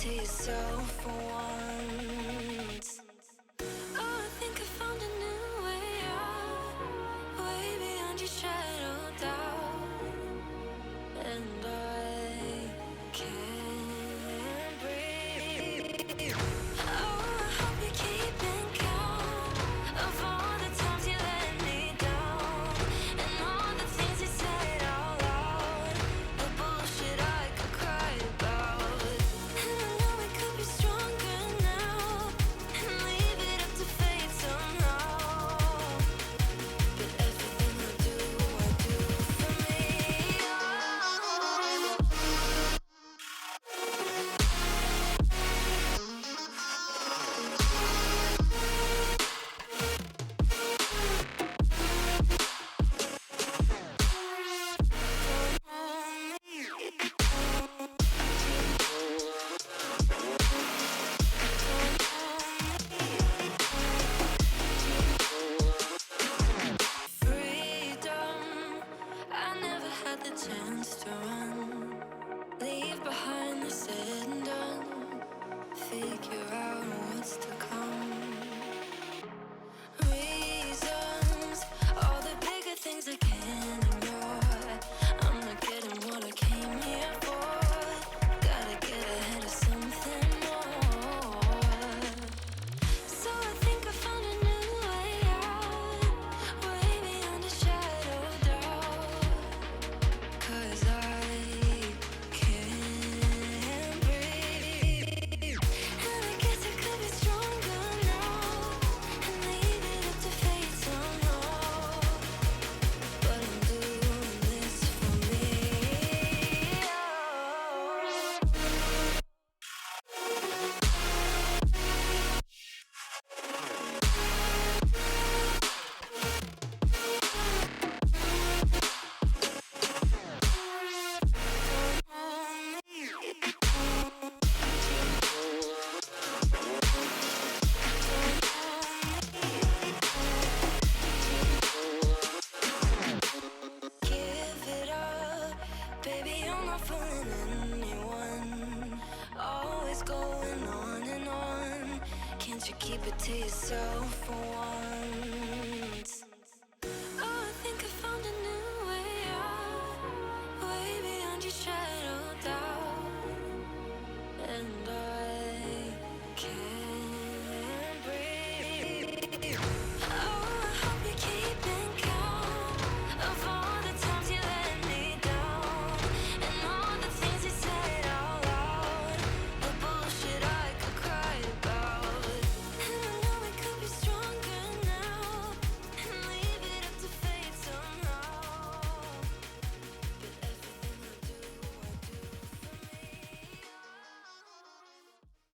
to yourself for once. Oh, I think I found a new way out, way beyond your shadow doubt, and I can't breathe. Oh, I hope you're keeping count of all the times you let me down, and all the things you said out loud, the bullshit I could cry about. And I know we could be stronger now, and leave it up to fate somehow. But everything I do for me. Oh. Freedom, I never had the chance to run, leave behind the said and done, figure out what's to come. Reasons, all the bigger things I can't ignore. I'm not getting what I came here for. Gotta get ahead of something more. So I think I found a new way out, way beyond a shadow of doubt. 'Cause I can't breathe. And I guess I could be stronger now, and leave it up to fate somehow. But I'm doing this for me. Give it up, baby, you're not fooling anyone. Always going on and on. Can't you keep it to yourself for once?